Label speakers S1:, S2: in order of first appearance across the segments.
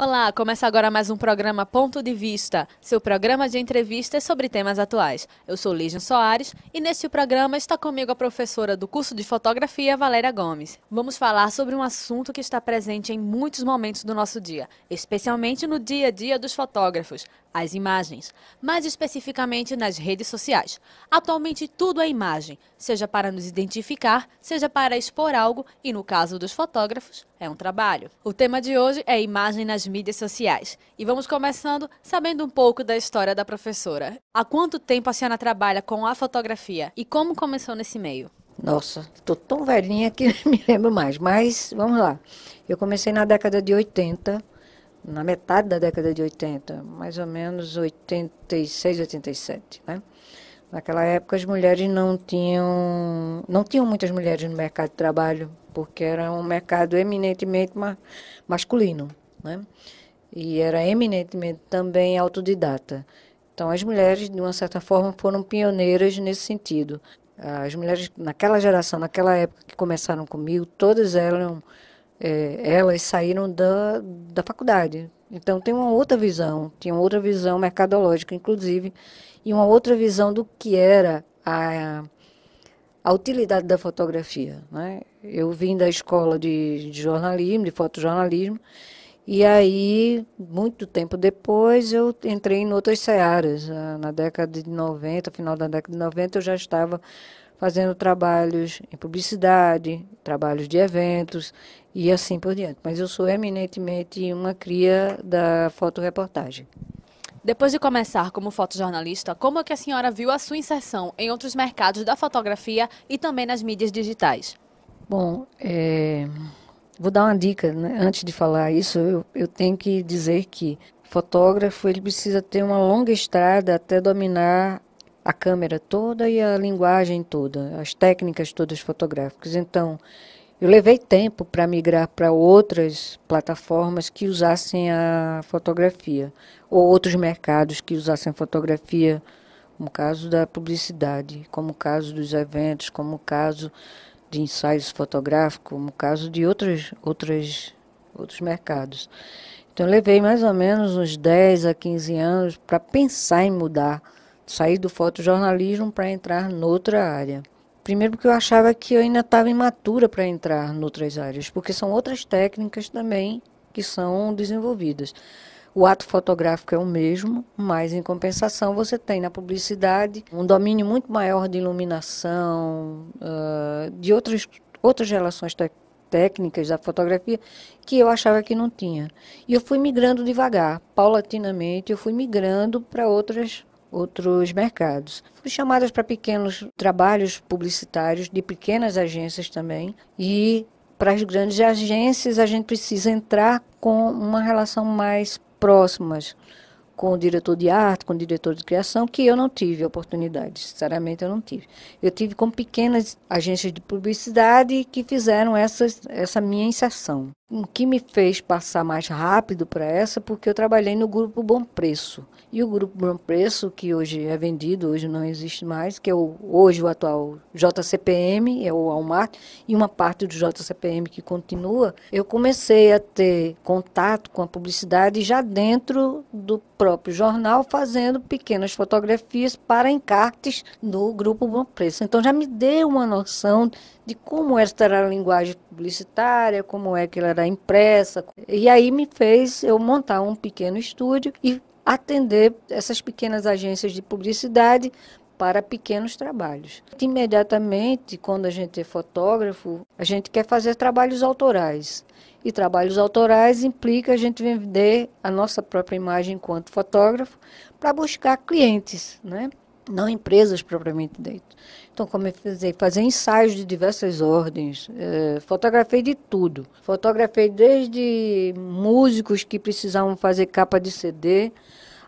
S1: Olá, começa agora mais um programa Ponto de Vista, seu programa de entrevistas sobre temas atuais. Eu sou Lígia Soares e neste programa está comigo a professora do curso de fotografia, Valéria Gomes. Vamos falar sobre um assunto que está presente em muitos momentos do nosso dia, especialmente no dia a dia dos fotógrafos, as imagens, mais especificamente nas redes sociais. Atualmente tudo é imagem, seja para nos identificar, seja para expor algo e, no caso dos fotógrafos, é um trabalho. O tema de hoje é imagem nas mídias sociais. E vamos começando sabendo um pouco da história da professora. Há quanto tempo a senhora trabalha com a fotografia e como começou nesse meio?
S2: Nossa, estou tão velhinha que não me lembro mais, mas vamos lá. Eu comecei na década de 80, na metade da década de 80, mais ou menos 86, 87, né? Naquela época as mulheres não tinham muitas mulheres no mercado de trabalho, porque era um mercado eminentemente masculino, né? E era eminentemente também autodidata. Então as mulheres, de uma certa forma, foram pioneiras nesse sentido. As mulheres naquela geração, naquela época que começaram comigo, todas elas saíram da faculdade. Então tinha uma outra visão mercadológica, inclusive, e uma outra visão do que era a utilidade da fotografia, né? Eu vim da escola de jornalismo, de fotojornalismo, e aí, muito tempo depois, eu entrei em outras searas. Na década de 90, final da década de 90, eu já estava fazendo trabalhos em publicidade, trabalhos de eventos e assim por diante. Mas eu sou eminentemente uma cria da fotoreportagem.
S1: Depois de começar como fotojornalista, como é que a senhora viu a sua inserção em outros mercados da fotografia e também nas mídias digitais?
S2: Bom, vou dar uma dica, né? Antes de falar isso, eu tenho que dizer que fotógrafo ele precisa ter uma longa estrada até dominar a câmera toda e a linguagem toda, as técnicas todas fotográficas. Então, eu levei tempo para migrar para outras plataformas que usassem a fotografia, ou outros mercados que usassem a fotografia, como o caso da publicidade, como o caso dos eventos, como o caso de ensaios fotográficos, como o caso de outros mercados. Então, eu levei mais ou menos uns 10 a 15 anos para pensar em mudar, sair do fotojornalismo para entrar noutra área. Primeiro porque eu achava que eu ainda estava imatura para entrar em outras áreas, porque são outras técnicas também que são desenvolvidas. O ato fotográfico é o mesmo, mas em compensação você tem na publicidade um domínio muito maior de iluminação, de outras relações técnicas da fotografia que eu achava que não tinha. E eu fui migrando devagar, paulatinamente, eu fui migrando para outros mercados. Fui chamada para pequenos trabalhos publicitários de pequenas agências também, e para as grandes agências a gente precisa entrar com uma relação mais próximas com o diretor de arte, com o diretor de criação, que eu não tive oportunidade, sinceramente eu não tive. Eu tive com pequenas agências de publicidade que fizeram essa minha inserção. O que me fez passar mais rápido para essa, porque eu trabalhei no Grupo Bom Preço. E o Grupo Bom Preço, que hoje é vendido, hoje não existe mais, que é hoje o atual JCPM, é o Walmart, e uma parte do JCPM que continua, eu comecei a ter contato com a publicidade já dentro do próprio jornal, fazendo pequenas fotografias para encartes no Grupo Bom Preço. Então já me deu uma noção de como esta era a linguagem publicitária, como é que ela era impressa. E aí me fez eu montar um pequeno estúdio e atender essas pequenas agências de publicidade para pequenos trabalhos. Imediatamente, quando a gente é fotógrafo, a gente quer fazer trabalhos autorais. E trabalhos autorais implica a gente vender a nossa própria imagem enquanto fotógrafo para buscar clientes, né? Não empresas propriamente dito. Então, comecei a fazer ensaios de diversas ordens, fotografei de tudo. Fotografei desde músicos que precisavam fazer capa de CD,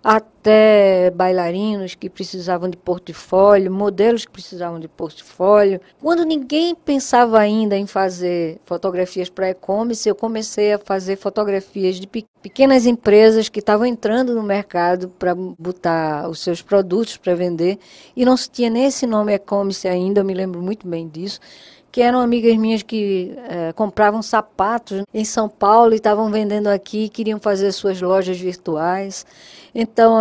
S2: até bailarinos que precisavam de portfólio, modelos que precisavam de portfólio. Quando ninguém pensava ainda em fazer fotografias para e-commerce, eu comecei a fazer fotografias de pequenas empresas que estavam entrando no mercado para botar os seus produtos para vender, e não se tinha nem esse nome e-commerce ainda, eu me lembro muito bem disso. que eram amigas minhas que compravam sapatos em São Paulo e estavam vendendo aqui, queriam fazer suas lojas virtuais. Então,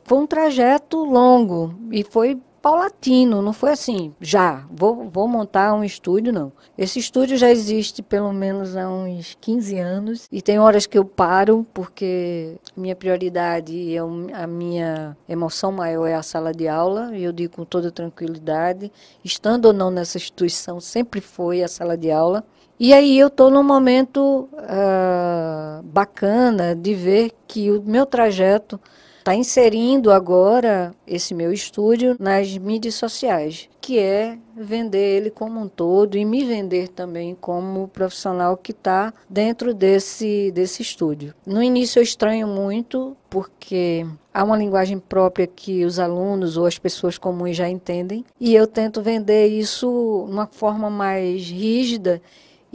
S2: foi um trajeto longo e foi paulatino, não foi assim, já, vou montar um estúdio, não. Esse estúdio já existe pelo menos há uns 15 anos e tem horas que eu paro porque minha prioridade e a minha emoção maior é a sala de aula, e eu digo com toda tranquilidade, estando ou não nessa instituição, sempre foi a sala de aula. E aí eu estou num momento bacana de ver que o meu trajeto está inserindo agora esse meu estúdio nas mídias sociais, que é vender ele como um todo e me vender também como profissional que está dentro desse estúdio. No início eu estranho muito, porque há uma linguagem própria que os alunos ou as pessoas comuns já entendem, e eu tento vender isso de uma forma mais rígida.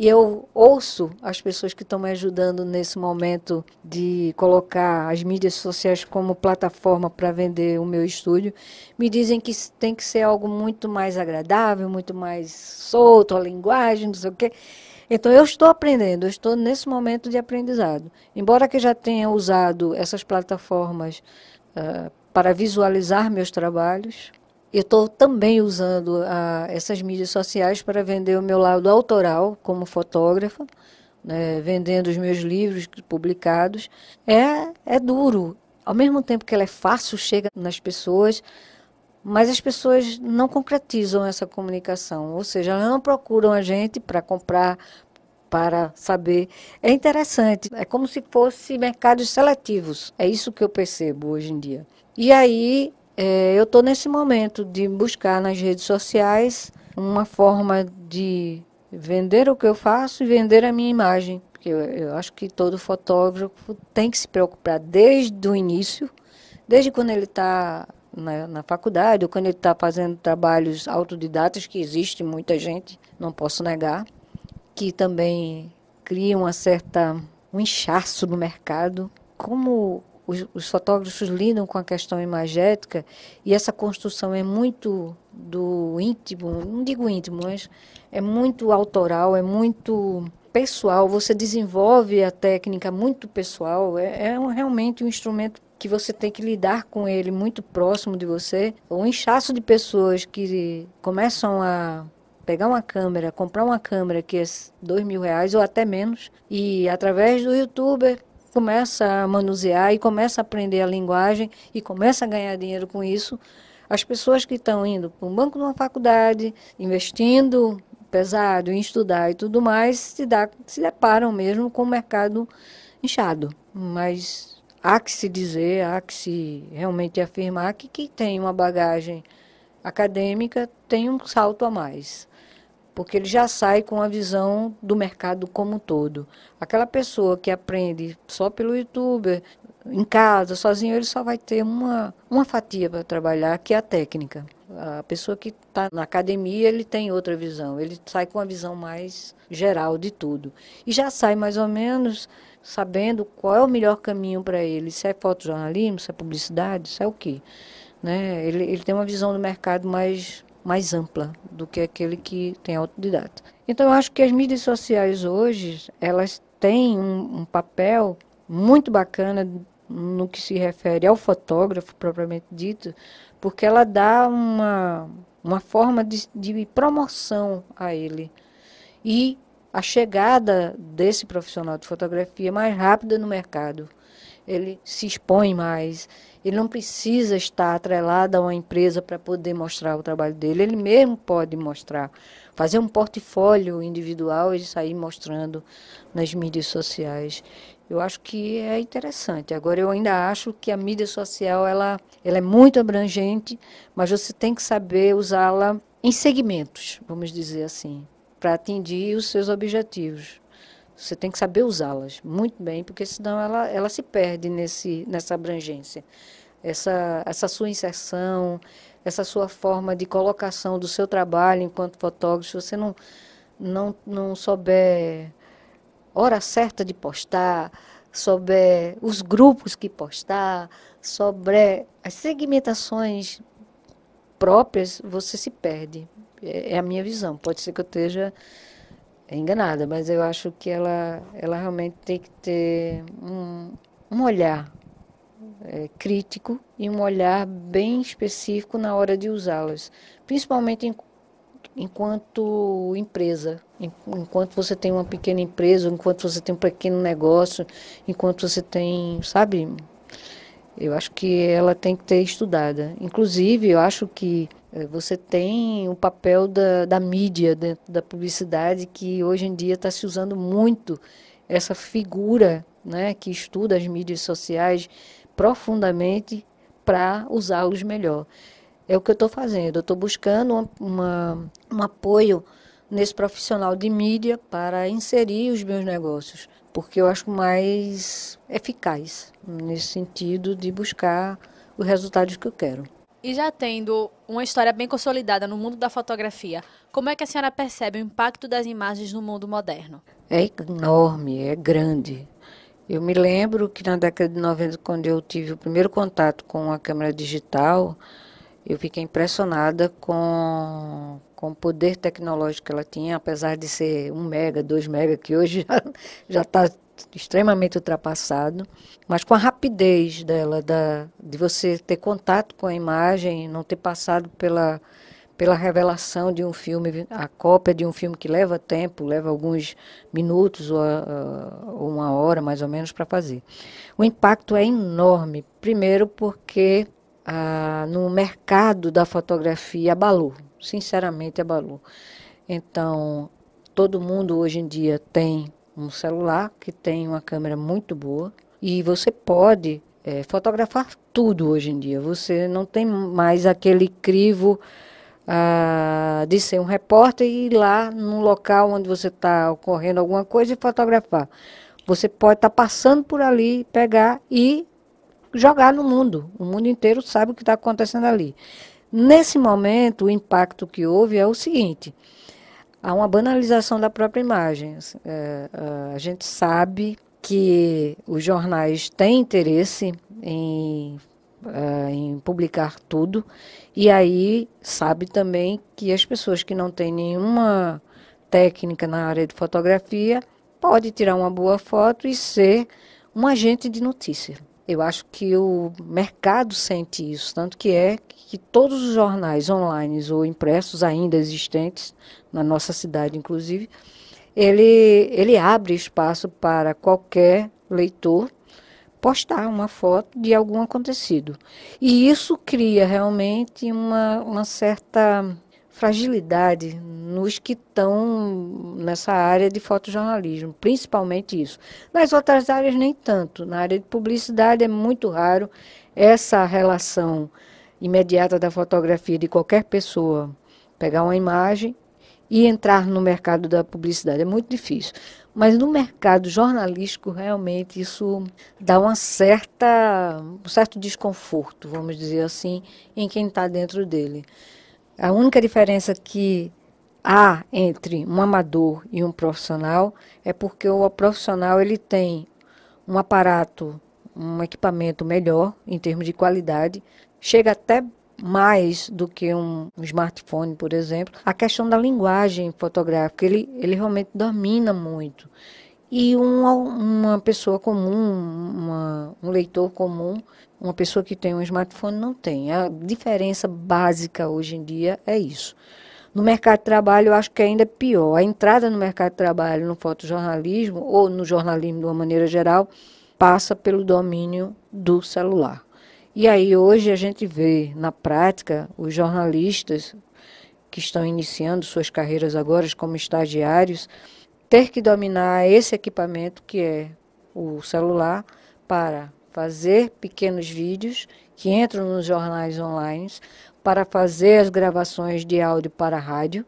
S2: E eu ouço as pessoas que estão me ajudando nesse momento de colocar as mídias sociais como plataforma para vender o meu estúdio, me dizem que tem que ser algo muito mais agradável, muito mais solto, a linguagem, não sei o quê. Então, eu estou aprendendo, eu estou nesse momento de aprendizado. Embora que já tenha usado essas plataformas para visualizar meus trabalhos, eu estou também usando essas mídias sociais para vender o meu lado autoral como fotógrafa, né, vendendo os meus livros publicados. É duro. Ao mesmo tempo que ela é fácil, chega nas pessoas, mas as pessoas não concretizam essa comunicação. Ou seja, elas não procuram a gente para comprar, para saber. É interessante, é como se fosse mercados seletivos. É isso que eu percebo hoje em dia. E aí, eu estou nesse momento de buscar nas redes sociais uma forma de vender o que eu faço e vender a minha imagem. Porque eu acho que todo fotógrafo tem que se preocupar desde o início, desde quando ele está na faculdade, ou quando ele está fazendo trabalhos autodidatas, que existe muita gente, não posso negar, que também cria um inchaço no mercado. Como os fotógrafos lidam com a questão imagética, e essa construção é muito do íntimo, não digo íntimo, mas é muito autoral, é muito pessoal, você desenvolve a técnica muito pessoal, realmente um instrumento que você tem que lidar com ele muito próximo de você. Um inchaço de pessoas que começam a pegar uma câmera, comprar uma câmera que é R$ 2.000 ou até menos, e através do YouTuber começa a manusear e começa a aprender a linguagem e começa a ganhar dinheiro com isso. As pessoas que estão indo para um banco de uma faculdade, investindo pesado em estudar e tudo mais, se deparam mesmo com o mercado inchado. Mas há que se dizer, há que se realmente afirmar que quem tem uma bagagem acadêmica tem um salto a mais, porque ele já sai com a visão do mercado como um todo. Aquela pessoa que aprende só pelo YouTube, em casa, sozinho, ele só vai ter uma fatia para trabalhar, que é a técnica. A pessoa que está na academia, ele tem outra visão, ele sai com a visão mais geral de tudo. E já sai mais ou menos sabendo qual é o melhor caminho para ele, se é fotojornalismo, se é publicidade, se é o quê. Né? Ele tem uma visão do mercado mais ampla do que aquele que tem autodidata. Então, eu acho que as mídias sociais hoje, elas têm um papel muito bacana no que se refere ao fotógrafo, propriamente dito, porque ela dá uma forma de promoção a ele. E a chegada desse profissional de fotografia mais rápida no mercado. Ele se expõe mais, ele não precisa estar atrelado a uma empresa para poder mostrar o trabalho dele, ele mesmo pode mostrar, fazer um portfólio individual e sair mostrando nas mídias sociais. Eu acho que é interessante. Agora, eu ainda acho que a mídia social ela é muito abrangente, mas você tem que saber usá-la em segmentos, vamos dizer assim, para atingir os seus objetivos. Você tem que saber usá-las muito bem, porque senão ela se perde nessa abrangência. Essa sua inserção, essa sua forma de colocação do seu trabalho enquanto fotógrafo, se você não souber hora certa de postar, souber os grupos que postar, souber as segmentações próprias, você se perde. É a minha visão. Pode ser que eu esteja enganada, mas eu acho que ela realmente tem que ter um olhar crítico e um olhar bem específico na hora de usá-las, principalmente enquanto empresa, enquanto você tem uma pequena empresa, enquanto você tem um pequeno negócio, enquanto você tem, sabe, eu acho que ela tem que ter estudada. Inclusive, eu acho que você tem o papel da mídia, da publicidade, que hoje em dia está se usando muito essa figura, né, que estuda as mídias sociais profundamente para usá-los melhor. É o que eu estou fazendo. Eu estou buscando um apoio nesse profissional de mídia para inserir os meus negócios, porque eu acho mais eficaz nesse sentido de buscar os resultados que eu quero.
S1: E já tendo uma história bem consolidada no mundo da fotografia, como é que a senhora percebe o impacto das imagens no mundo moderno?
S2: É enorme, é grande. Eu me lembro que na década de 90, quando eu tive o primeiro contato com a câmera digital, eu fiquei impressionada com o poder tecnológico que ela tinha, apesar de ser 1 mega, 2 mega, que hoje já está extremamente ultrapassado, mas com a rapidez dela, de você ter contato com a imagem, não ter passado pela revelação de um filme, a cópia de um filme que leva tempo, leva alguns minutos ou 1 hora mais ou menos para fazer. O impacto é enorme, primeiro porque no mercado da fotografia abalou, sinceramente abalou. Então, todo mundo hoje em dia tem um celular que tem uma câmera muito boa e você pode fotografar tudo hoje em dia. Você não tem mais aquele crivo de ser um repórter e ir lá num local onde você está ocorrendo alguma coisa e fotografar. Você pode estar passando por ali, pegar e jogar no mundo. O mundo inteiro sabe o que está acontecendo ali. Nesse momento, o impacto que houve é o seguinte: há uma banalização da própria imagem. A gente sabe que os jornais têm interesse em publicar tudo, e aí sabe também que as pessoas que não têm nenhuma técnica na área de fotografia pode tirar uma boa foto e ser um agente de notícia. Eu acho que o mercado sente isso, tanto que todos os jornais online ou impressos ainda existentes, na nossa cidade inclusive, ele abre espaço para qualquer leitor postar uma foto de algum acontecido. E isso cria realmente uma certa fragilidade nos que estão nessa área de fotojornalismo, principalmente isso. Nas outras áreas nem tanto. Na área de publicidade é muito raro essa relação imediata da fotografia de qualquer pessoa pegar uma imagem e entrar no mercado da publicidade. É muito difícil. Mas no mercado jornalístico, realmente, isso dá um certo desconforto, vamos dizer assim, em quem está dentro dele. A única diferença que há entre um amador e um profissional é porque o profissional ele tem um aparato, um equipamento melhor em termos de qualidade, chega até mais do que um smartphone, por exemplo. A questão da linguagem fotográfica, ele realmente domina muito. E uma pessoa comum, um leitor comum, uma pessoa que tem um smartphone não tem. A diferença básica hoje em dia é isso. No mercado de trabalho, eu acho que ainda é pior. A entrada no mercado de trabalho, no fotojornalismo, ou no jornalismo de uma maneira geral, passa pelo domínio do celular. E aí hoje a gente vê, na prática, os jornalistas que estão iniciando suas carreiras agora como estagiários, ter que dominar esse equipamento que é o celular para fazer pequenos vídeos que entram nos jornais online, para fazer as gravações de áudio para a rádio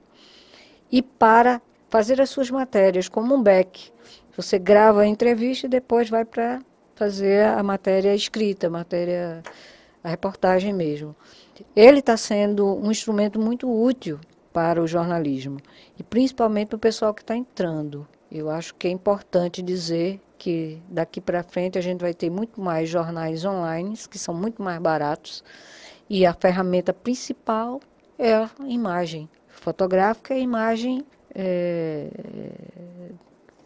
S2: e para fazer as suas matérias como um back. Você grava a entrevista e depois vai para fazer a matéria escrita, a reportagem mesmo. Ele está sendo um instrumento muito útil para o jornalismo, e principalmente para o pessoal que está entrando. Eu acho que é importante dizer que daqui para frente a gente vai ter muito mais jornais online, que são muito mais baratos, e a ferramenta principal é a imagem. fotográfica e imagem,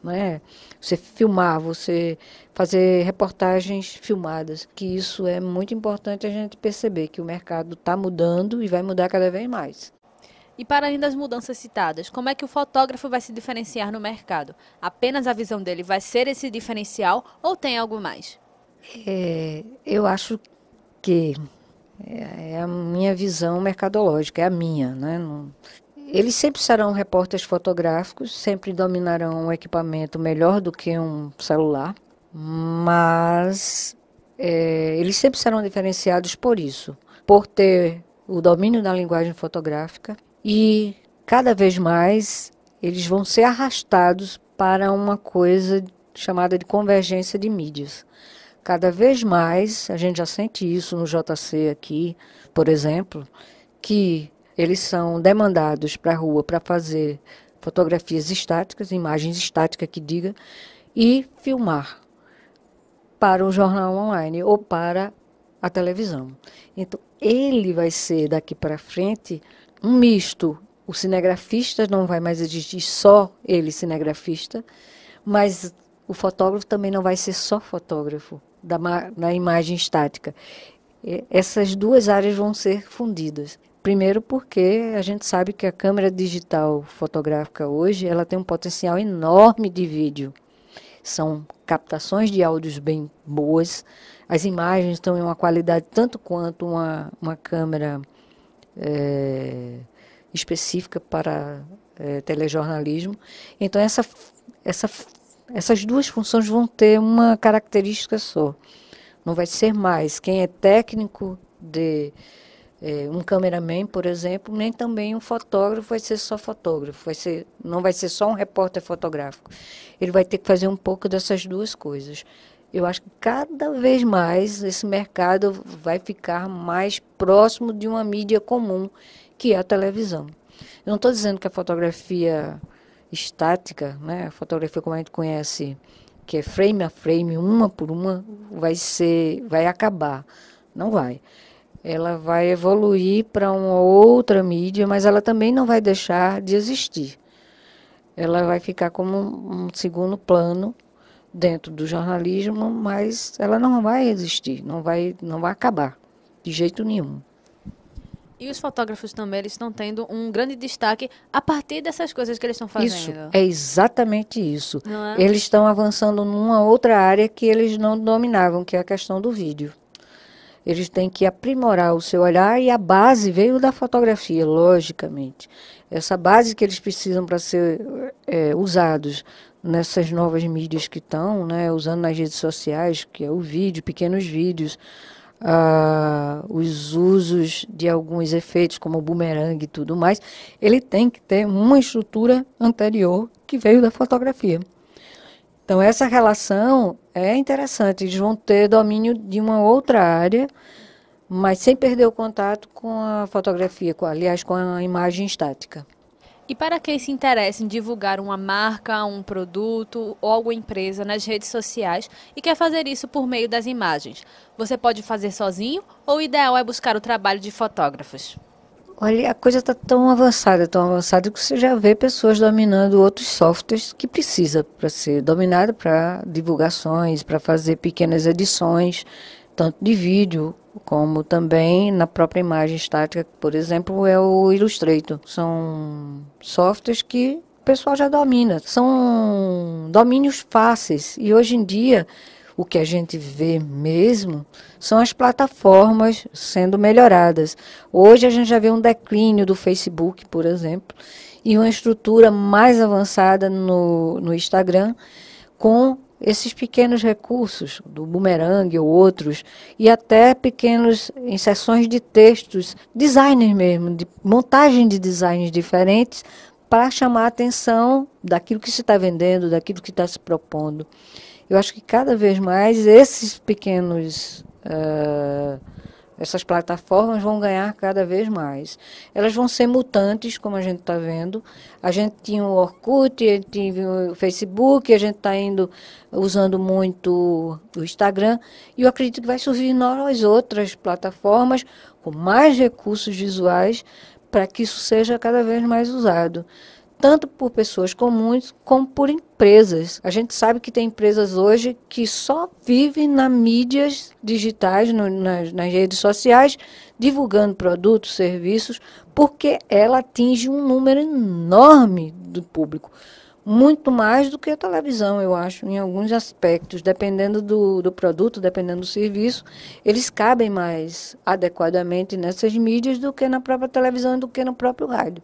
S2: né? Você filmar, você fazer reportagens filmadas, que isso é muito importante a gente perceber que o mercado está mudando e vai mudar cada vez mais.
S1: E para além das mudanças citadas, como é que o fotógrafo vai se diferenciar no mercado? Apenas a visão dele vai ser esse diferencial ou tem algo mais?
S2: Eu acho que é a minha visão mercadológica, é a minha, né? Eles sempre serão repórteres fotográficos, sempre dominarão um equipamento melhor do que um celular, mas eles sempre serão diferenciados por isso, por ter o domínio da linguagem fotográfica e cada vez mais eles vão ser arrastados para uma coisa chamada de convergência de mídias. Cada vez mais, a gente já sente isso no JC aqui, por exemplo, que eles são demandados para a rua para fazer fotografias estáticas, imagens estáticas que diga, e filmar para o jornal online ou para a televisão. Então, ele vai ser daqui para frente um misto. O cinegrafista não vai mais existir só ele cinegrafista, mas o fotógrafo também não vai ser só fotógrafo na imagem estática. Essas duas áreas vão ser fundidas. Primeiro porque a gente sabe que a câmera digital fotográfica hoje ela tem um potencial enorme de vídeo. São captações de áudios bem boas, as imagens estão em uma qualidade tanto quanto uma câmera específica para telejornalismo. Então essas duas funções vão ter uma característica só. Não vai ser mais quem é técnico de um cameraman, por exemplo, nem também um fotógrafo vai ser só fotógrafo, não vai ser só um repórter fotográfico. Ele vai ter que fazer um pouco dessas duas coisas. Eu acho que cada vez mais esse mercado vai ficar mais próximo de uma mídia comum, que é a televisão. Eu não estou dizendo que a fotografia estática, né, a fotografia como a gente conhece, que é frame a frame, uma por uma, vai acabar. Não vai. Ela vai evoluir para uma outra mídia, mas ela também não vai deixar de existir. Ela vai ficar como um segundo plano dentro do jornalismo, mas ela não vai existir, não vai acabar de jeito nenhum.
S1: E os fotógrafos também eles estão tendo um grande destaque a partir dessas coisas que eles estão fazendo.
S2: Isso, é exatamente isso.
S1: Não é?
S2: Eles estão avançando numa outra área que eles não dominavam, que é a questão do vídeo. Eles têm que aprimorar o seu olhar e a base veio da fotografia, logicamente. Essa base que eles precisam para ser usados nessas novas mídias que estão, né, usando nas redes sociais, que é o vídeo, pequenos vídeos, os usos de alguns efeitos, como o boomerang e tudo mais, ele tem que ter uma estrutura anterior que veio da fotografia. Então, essa relação é interessante. Eles vão ter domínio de uma outra área, mas sem perder o contato com a fotografia, aliás, com a imagem estática.
S1: E para quem se interessa em divulgar uma marca, um produto ou alguma empresa nas redes sociais e quer fazer isso por meio das imagens, você pode fazer sozinho ou o ideal é buscar o trabalho de fotógrafos?
S2: Olha, a coisa está tão avançada que você já vê pessoas dominando outros softwares que precisa para ser dominada para divulgações, para fazer pequenas edições, tanto de vídeo como também na própria imagem estática. Por exemplo, é o Illustrator. São softwares que o pessoal já domina. São domínios fáceis e hoje em dia o que a gente vê mesmo são as plataformas sendo melhoradas. Hoje a gente já vê um declínio do Facebook, por exemplo, e uma estrutura mais avançada no Instagram, com esses pequenos recursos, do boomerang ou outros, e até pequenos inserções de textos, designers mesmo, de montagem de designs diferentes, para chamar a atenção daquilo que se está vendendo, daquilo que está se propondo. Eu acho que cada vez mais esses pequenos, essas plataformas vão ganhar cada vez mais. Elas vão ser mutantes, como a gente está vendo. A gente tinha o Orkut, a gente tinha o Facebook, a gente está usando muito o Instagram. E eu acredito que vai surgir novas outras plataformas com mais recursos visuais para que isso seja cada vez mais usado, tanto por pessoas comuns como por empresas. A gente sabe que tem empresas hoje que só vivem nas mídias digitais, nas redes sociais, divulgando produtos, serviços, porque ela atinge um número enorme do público. Muito mais do que a televisão, eu acho, em alguns aspectos. Dependendo do produto, dependendo do serviço, eles cabem mais adequadamente nessas mídias do que na própria televisão e do que no próprio rádio.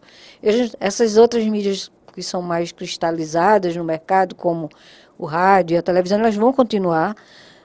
S2: Essas outras mídias que são mais cristalizadas no mercado, como o rádio e a televisão, elas vão continuar,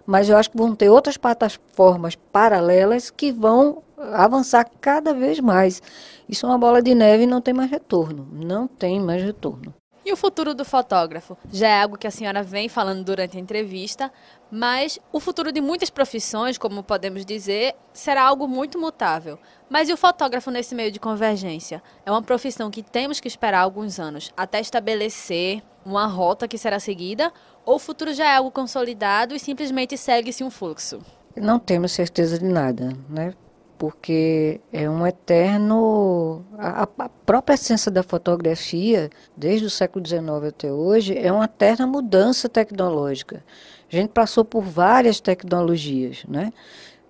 S2: mas eu acho que vão ter outras plataformas paralelas que vão avançar cada vez mais. Isso é uma bola de neve e não tem mais retorno. Não tem mais retorno.
S1: E o futuro do fotógrafo? Já é algo que a senhora vem falando durante a entrevista, mas o futuro de muitas profissões, como podemos dizer, será algo muito mutável. Mas e o fotógrafo nesse meio de convergência? É uma profissão que temos que esperar alguns anos até estabelecer uma rota que será seguida, ou o futuro já é algo consolidado e simplesmente segue-se um fluxo?
S2: Não temos certeza de nada, né? Porque é um eterno... A própria essência da fotografia, desde o século XIX até hoje, é uma eterna mudança tecnológica. A gente passou por várias tecnologias, né?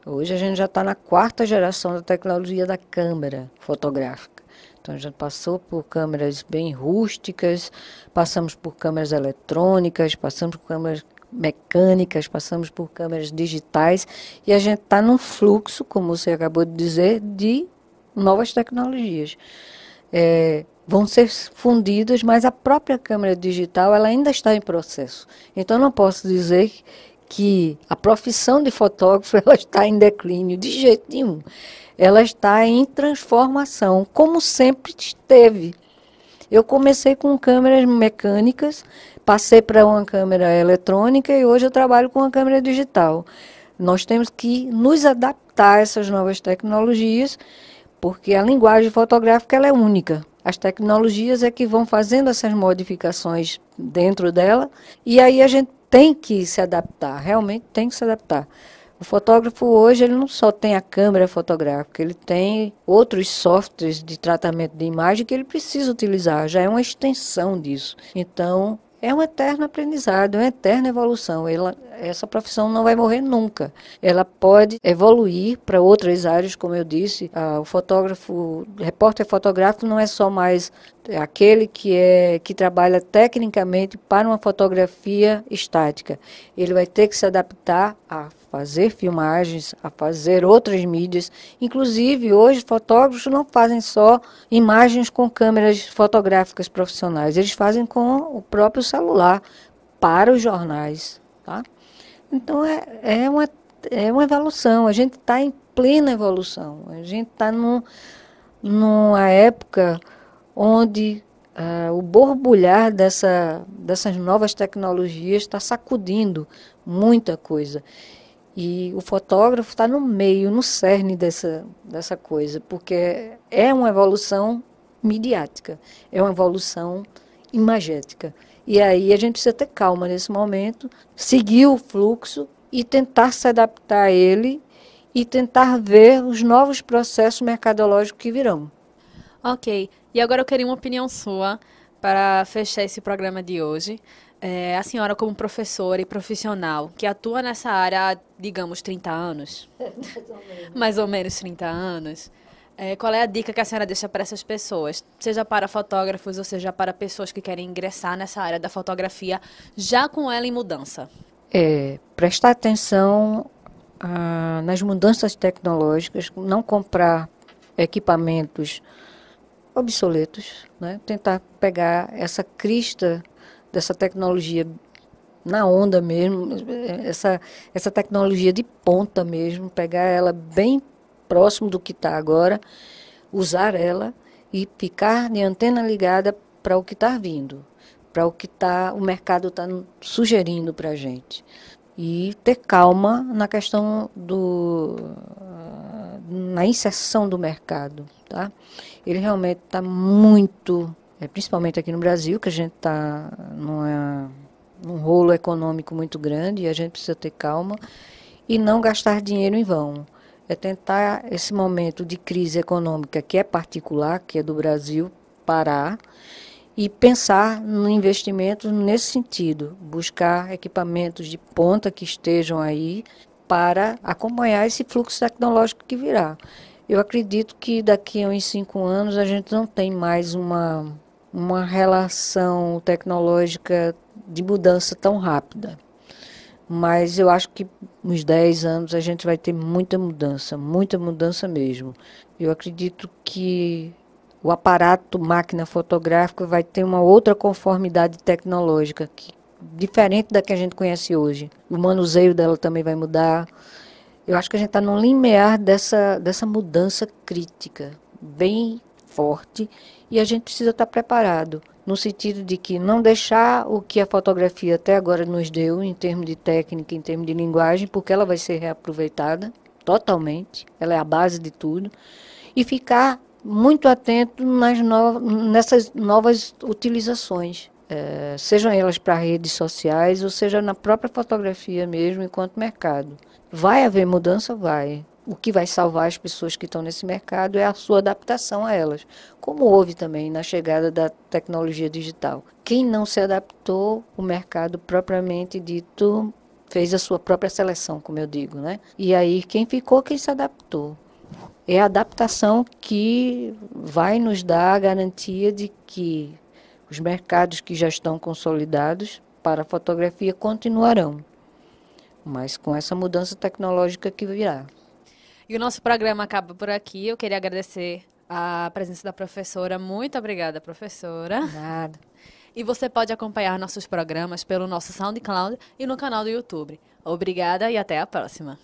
S2: Hoje a gente já está na 4ª geração da tecnologia da câmera fotográfica. Então a gente passou por câmeras bem rústicas, passamos por câmeras eletrônicas, passamos por câmeras mecânicas, passamos por câmeras digitais e a gente está num fluxo, como você acabou de dizer, de novas tecnologias. Vão ser fundidas, mas a própria câmera digital ela ainda está em processo. Então não posso dizer que a profissão de fotógrafo ela está em declínio, de jeito nenhum. Ela está em transformação, como sempre esteve. Eu comecei com câmeras mecânicas, passei para uma câmera eletrônica e hoje eu trabalho com uma câmera digital. Nós temos que nos adaptar a essas novas tecnologias, porque a linguagem fotográfica ela é única. As tecnologias é que vão fazendo essas modificações dentro dela e aí a gente tem que se adaptar, realmente tem que se adaptar. O fotógrafo hoje ele não só tem a câmera fotográfica, ele tem outros softwares de tratamento de imagem que ele precisa utilizar, já é uma extensão disso. Então, é um eterno aprendizado, é uma eterna evolução. Essa profissão não vai morrer nunca. Ela pode evoluir para outras áreas, como eu disse. O fotógrafo, repórter fotográfico não é só mais aquele que trabalha tecnicamente para uma fotografia estática. Ele vai ter que se adaptar a fazer filmagens, a fazer outras mídias. Inclusive, hoje, fotógrafos não fazem só imagens com câmeras fotográficas profissionais, eles fazem com o próprio celular para os jornais. Tá? Então, é uma evolução, a gente está em plena evolução, a gente está numa época onde o borbulhar dessas novas tecnologias está sacudindo muita coisa. E o fotógrafo está no meio, no cerne dessa coisa, porque é uma evolução midiática, é uma evolução imagética. E aí a gente precisa ter calma nesse momento, seguir o fluxo e tentar se adaptar a ele e tentar ver os novos processos mercadológicos que virão.
S1: Ok, e agora eu queria uma opinião sua para fechar esse programa de hoje. A senhora como professora e profissional que atua nessa área há, digamos, 30 anos, mais ou menos 30 anos, qual é a dica que a senhora deixa para essas pessoas, seja para fotógrafos ou seja para pessoas que querem ingressar nessa área da fotografia, já com ela em mudança?
S2: Prestar atenção nas mudanças tecnológicas, não comprar equipamentos obsoletos, né? Tentar pegar essa crista dessa tecnologia na onda mesmo, essa tecnologia de ponta mesmo, pegar ela bem próximo do que está agora, usar ela e ficar de antena ligada para o que está vindo, para o que o mercado está sugerindo para a gente. E ter calma na questão na inserção do mercado, tá? Ele realmente está muito, principalmente aqui no Brasil, que a gente está num rolo econômico muito grande e a gente precisa ter calma e não gastar dinheiro em vão. é tentar esse momento de crise econômica que é particular, que é do Brasil, parar e pensar no investimento nesse sentido, buscar equipamentos de ponta que estejam aí para acompanhar esse fluxo tecnológico que virá. Eu acredito que daqui a uns 5 anos a gente não tem mais uma relação tecnológica de mudança tão rápida. Mas eu acho que uns 10 anos a gente vai ter muita mudança mesmo. Eu acredito que o aparato máquina fotográfica vai ter uma outra conformidade tecnológica, diferente da que a gente conhece hoje. O manuseio dela também vai mudar. Eu acho que a gente está num limiar dessa mudança crítica, bem forte, e a gente precisa estar preparado, no sentido de que não deixar o que a fotografia até agora nos deu, em termos de técnica, em termos de linguagem, porque ela vai ser reaproveitada totalmente, ela é a base de tudo, e ficar muito atento nessas novas utilizações, sejam elas para redes sociais ou seja na própria fotografia mesmo, enquanto mercado. Vai haver mudança? Vai. O que vai salvar as pessoas que estão nesse mercado é a sua adaptação a elas, como houve também na chegada da tecnologia digital. Quem não se adaptou, o mercado propriamente dito fez a sua própria seleção, como eu digo, né? E aí quem ficou, quem se adaptou. É a adaptação que vai nos dar a garantia de que os mercados que já estão consolidados para a fotografia continuarão, mas com essa mudança tecnológica que virá.
S1: E o nosso programa acaba por aqui. Eu queria agradecer a presença da professora. Muito obrigada, professora.
S2: Nada.
S1: E você pode acompanhar nossos programas pelo nosso SoundCloud e no canal do YouTube. Obrigada e até a próxima.